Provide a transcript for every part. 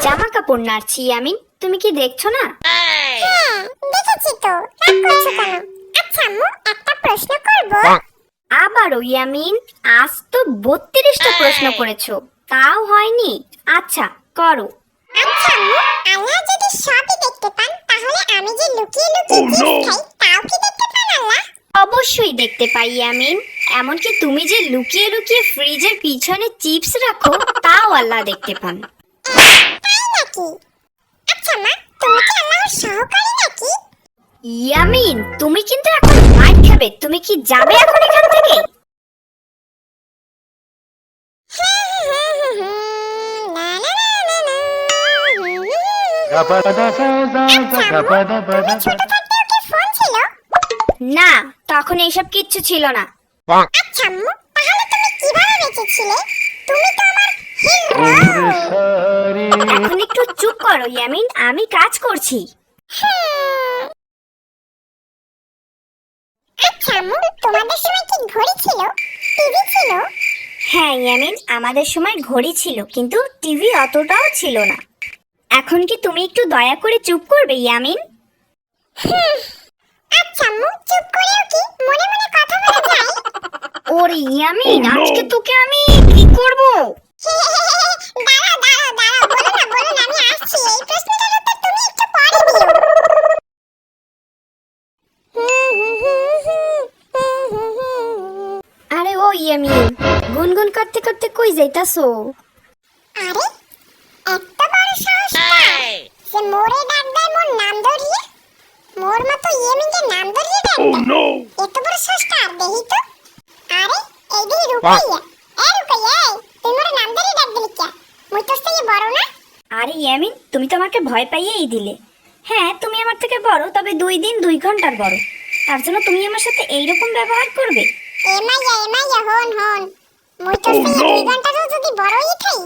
জামা কাপড় নাড়ছি ইয়ামিন, তুমি কি দেখছো না? হ্যাঁ দেখেছি তো, রাগ করছো কেন? আচ্ছা আম্মু, একটা প্রশ্ন করব। আবারও ইয়ামিন, আজ তো 32টা প্রশ্ন করেছো, তাও হয়নি। আচ্ছা করো। আচ্ছা আম্মু, আল্লাহ যদি সবই দেখতে পান, তাহলে আমি যে লুকিয়ে লুকিয়ে চিপস খাই, তাও কি দেখতে পান আল্লাহ? অবশ্যই দেখতে পাই ইয়ামিন, এমনকি তুমি যে লুকিয়ে লুকিয়ে ফ্রিজের পিছনে চিপস রাখো, তাও আল্লাহ দেখতে পান। তাই নাকি? আচ্ছা মা, তুমি কি আল্লাহর সহকারী নাকি? ইয়ামিন, তুমি কিন্তু এখন মাইর খাবে। তুমি কি যাবে এখন এখান থেকে? না, তখন এইসব কিচ্ছু ছিল না। আচ্ছা আম্মু, তাহলে তুমি কিভাবে বেঁচেছিলে? তুমি তো আমার হিরো। এখন একটু চুপ করো ইয়ামিন, আমি কাজ করছি। আচ্ছা আম্মু, তোমাদের সময় কি ঘড়ি ছিল, টিভি ছিল? হ্যাঁ ইয়ামিন, আমাদের সময় ঘড়ি ছিল, কিন্তু টিভি অতটাও ছিল না। এখন কি তুমি একটু দয়া করে চুপ করবে ইয়ামিন? আচ্ছা আম্মু, চুপ করেও কি মনে মনে কথা বলা যায়? ওরে ইয়ামিন, আজকে তোকে আমি কি করব? দাঁড়াও দাঁড়াও দাঁড়াও, বলো না, আমি আসছি। এই প্রশ্নটার উত্তর তুমি একটু পরে দিও। আরে ও ইয়ামিন, গুনগুন করতে করতে কই যাইতাছো? আরে এত বড় সাহস কার, যে মোরে ডাক দেয় মোর নাম ধরিয়ে? মোর মতো ইয়ামিনের নাম ধরিয়ে ডাক দেয়? এত বড় সাহস কার দেখি তো? আরে এই দি রুকাইয়া, রুকাইয়া, তুই মোর নাম ধরিয়ে ডাক দিলি কে? মুই তোর থেকে বড় না? আরে ইয়ামিন, তুমি তো আমাকে ভয় পাইয়েই দিলে। হ্যাঁ, তুমি আমার থেকে বড়, তবে 2 দিন 2 ঘন্টার বড়। তার জন্য তুমি আমার সাথে এইরকম ব্যবহার করবে? এমাইয়া হন মুই তোর থেকে 2 ঘন্টারও যদি বড়ই থাই,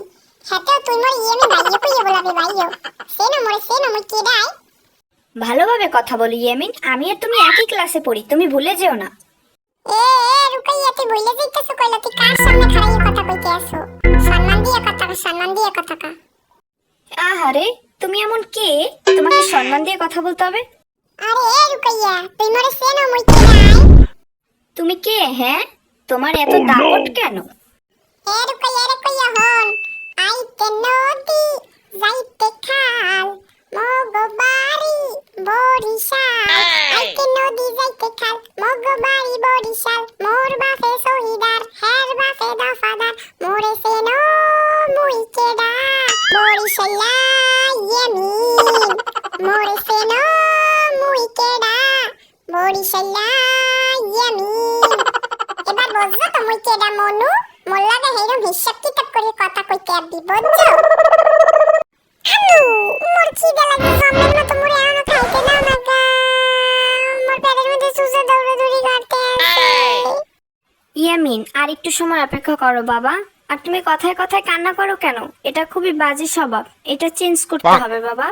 সেটাও তুই মোর ইয়ামি বাইয়ে কইয়া বলাবি বাইয়ে। সেনো মুই কেডাই? ভালোভাবে কথা বলি ইয়ামিন, আমি আর তুমি একই ক্লাসে পড়ি, তুমি ভুলে যেও না। রুকাইয়া, তুই বইলে যাইতেছ কইলা? তুই কার সামনে খাড়াইয়া কথা কইতে আসো? সম্মান দিয়ে কথা কা। আহারে, তুমি এমন কে? তোমাকে সম্মান দিয়ে কথা বলতে হবে? আরে রুকাইয়া, তুই মোরে সেনো মুই কেডাই? তুমি কে? হ্যাঁ, তোমার এত দাপট কেন? রুকাইয়া হন, আইতে নদী যাইতে খাল, মগবাড়ি বরিশাল। আইতে নদী যাইতে খাল, মগবাড়ি বরিশাল। মোর বাপে শহীদার, হের বাপে দফাদার। মোরে সেনো মুই কেডা? বরিশাল্লা ইয়ামিন। মোরে সেনো মুই কেডা? বরিশাল্লা ইয়ামিন। এবার বুঝছো তো মুই কেডা মনু? মোল্লাদা হেরম হিসাব কিতাব করে কথা কইতে আবি, বুঝছো? আলু, মোর খিদে লাগে, জম্মের মতো মুড়ে এখনো খাইতে দাও না গা। মোর পেটের মধ্যে সুসে দৌড়াদৌড়ি করতে আছে। ইয়ামিন, আর একটু সময় অপেক্ষা করো বাবা। আর তুমি কথায় কথায় কান্না করো কেন? এটা খুবই বাজে স্বভাব, এটা চেঞ্জ করতে হবে বাবা।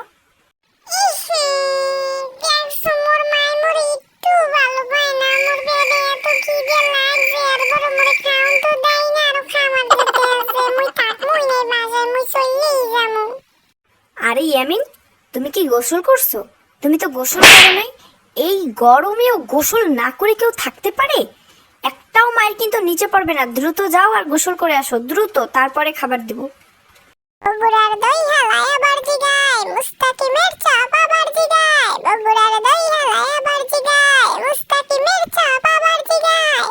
দেখছো মোর মায়ের মোরে একটু ভালো পায় না। মোর পেটে এত খিদে লাগছে, আর বড় মোরে খাওন তো দেয় না, আরো খাবার দিতে আছে। মুই থাকমুই নাই বাসায়, মুই চললেই যামু। আরে ইয়ামিন, তুমি কি গোসল করছো? তুমি তো গোসল করো নাই। এই গরমেও গোসল না করে কেউ থাকতে পারে? একটাও মায়ের কিন্তু নিচে পড়বে না। দ্রুত যাও আর গোসল করে আসো, দ্রুত, তারপরে খাবার দিব। বগুড়ার দই হালায় আবার জিগায়, মুস্তাকিমের চাপ আবার জিগায়। বগুড়ার দই হালায় আবার জিগায়, মুস্তাকিমের চাপ আবার জিগায়।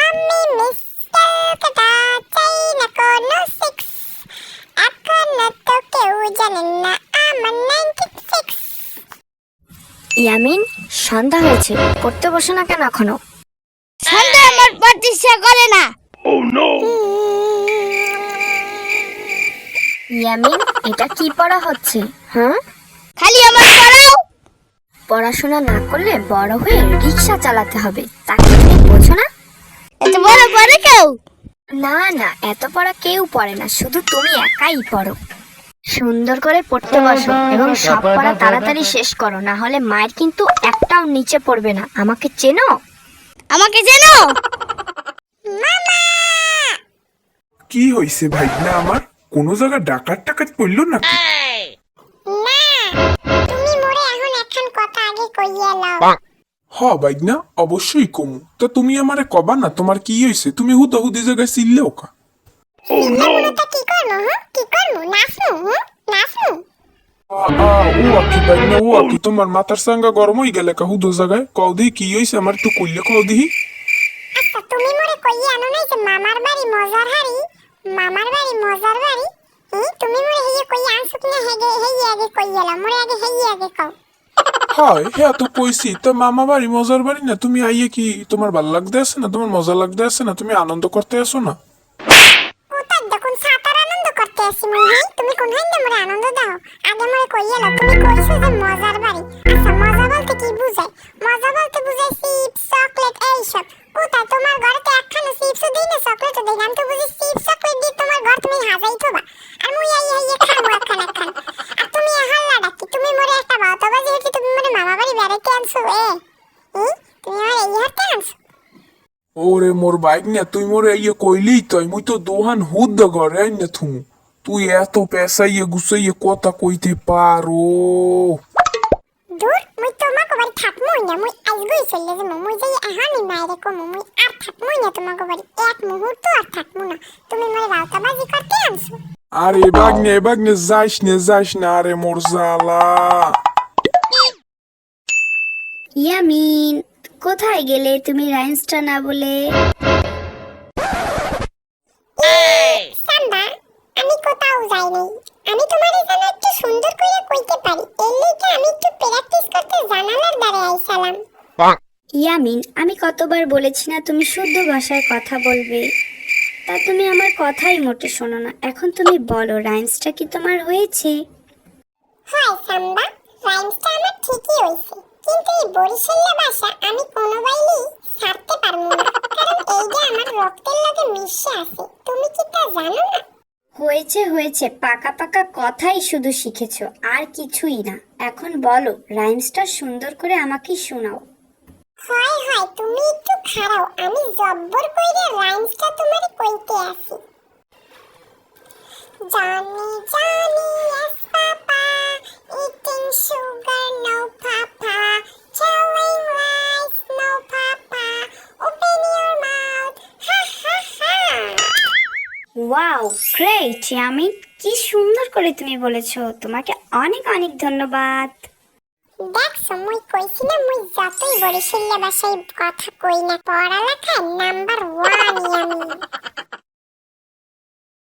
আমি মিস্টার কাটা চাই না কোনো সিক্স, এখনো তো কেউ জানেন না আমার 96। ইয়ামিন, সন্ধ্যা হয়েছে, পড়তে বসো না কেন এখনো? সন্ধ্যা আমার পড়তে ইচ্ছা করে না। ইয়ামিন, এটা কি পড়া হচ্ছে? হ্যাঁ, খালি আমার পড়াও। পড়াশোনা না করলে বড় হয়ে রিক্সা চালাতে হবে, তাকে তুমি বোঝো না? এত বড় পড়ে কেউ? না না, এত পড়া কেউ পড়ে না, শুধু তুমি একাই পড়ো। সুন্দর করে পড়তে বসো এবং সব পড়া তাড়াতাড়ি শেষ করো, না হলে মায়ের কিন্তু একটাও নিচে পড়বে না। আমাকে চেনো? আমাকে চেনো? মামা কি হইছে ভাইগনা আমার? কোনো জায়গা ডাকাত টাকাত পড়লো না? না তুমি মোরে এখন একখান কথা আগে কইয়া লও। হ ভাইগনা, অবশ্যই কমু। তা তুমি আমারে কবা না তোমার কি হইছে? তুমি হুদি জায়গায় চিল্লেও কা? তো কি করবো কি করবো নাচমু নাচমু ও আকি ভাইগনা, ও আকি তোমার মাথার সাঙ্গা গরম হই গেলে কা হুদো জায়গায়? কও দিহি কি হইছে আমার, একটু কইলে কও দিহি। আচ্ছা তুমি মোরে কইয়া আনো নাই যে মামার বাড়ি মজার হাড়ি, মামার বাড়ি মজার বাড়ি। তুমি মোরে হেয়ে কইয়া আনছো কিনা হেয়ে আগে কইয়া লও, মোরে আগে হেয়ে আগে কও। হয় হ্যাঁ তো কইছি। তা মামা বাড়ি মজার বাড়ি না? তুমি আইয়ে কি তোমার ভাল লাগতে আছে না? তোমার মজা লাগতে আছে না? তুমি আনন্দ করতে আসো না? কোথায় দেখুন সাতার আনন্দ করতে আসি মুই। তুমি কোন হাইন্দা মোরে আনন্দ দাও? আগে মোরে কইয়া লও, তুমি কইছো যে মজার বাড়ি। আচ্ছা মজা বলতে কি বুঝায়? মজা বলতে বুঝায় চিপস চকলেট এইসব। কোথায় তোমার ঘরে তো একখানা চিপসও দেই না চকলেটও দেই না। আমি তো বুঝি চিপস চকলেট দিয়ে তোমার ঘর তুমি হাজাই থবা আর মুই আইয়ে খাবো একখান একখান। আর তুমি হাল্লা ডাকি, তুমি মোরে একটা বাউতাবাজি হচ্ছে তুমি মোরে মামা বাড়ি বেড়াইতে আনছো। তুমি আমার এই হাতে আনছো? ওরে মোর বাইক না, তুই মোরে ইয়ে কইলেই তো মুই তো দোহান হুদ দা ঘরে আইন না থুমু। তুই এত পেশাইয়ে গুছাইয়ে কথা কইতে পারো? দূর মুই তোমাকে বাড়ি থাকমুই না, মুই আজগুই চলে যাবো। মুই যাই এখনই মায়েরে কমু মুই আর থাকমুই না তোমাকে বাড়ি, এক মুহূর্ত আর থাকমু না। তুমি মোরে বাউতাবাজি করতে আনছো? আরে বাগনে যাইস না আরে মোর জালা। ইয়ামিন, কোথায় গেলে তুমি রাইমসটা না বলে? সাম্বা আমি কোথাও যাই নাই। আমি তোমার জন্য একটু সুন্দর করে কইতে পারি, এর লিগে আমি একটু প্র্যাকটিস করতে জানালার দ্বারে আইসালাম। ইয়ামিন, আমি কতবার বলেছি না তুমি শুদ্ধ ভাষায় কথা বলবে, তা তুমি আমার কথাই মোটে শোনো না। এখন তুমি বলো রাইমসটা কি তোমার হয়েছে? হয় সাম্বা, রাইমসটা আমার ঠিকই হইছে, কিন্তু এই বরিশাল্লা ভাষা আমি কোনো বাইলেই ছাড়তে পারবো না, কারণ এইটা আমার রক্তের লগে মিশে আছে। তুমি কি তা জানো না? হয়েছে, পাকা পাকা কথাই শুধু শিখেছো, আর কিছুই না। এখন বলো রাইমসটা সুন্দর করে আমাকে শোনাও। হয় তুমি একটু খাড়াও, আমি জব্বর কইরে রাইমসটা তোমারে কইতে আসি। Johnny, yes papa, eating sugar, no papa, chewing rice, no papa, open your mouth, ha ha ha. Wow, great Yamin, কি সুন্দর করে তুমি বলেছো। তোমাকে অনেক অনেক ধন্যবাদ। দেখছো মুই কইছি না, মুই যতই বরিশাল্লা ভাষায় কথা কই না পড়ালেখায় নাম্বার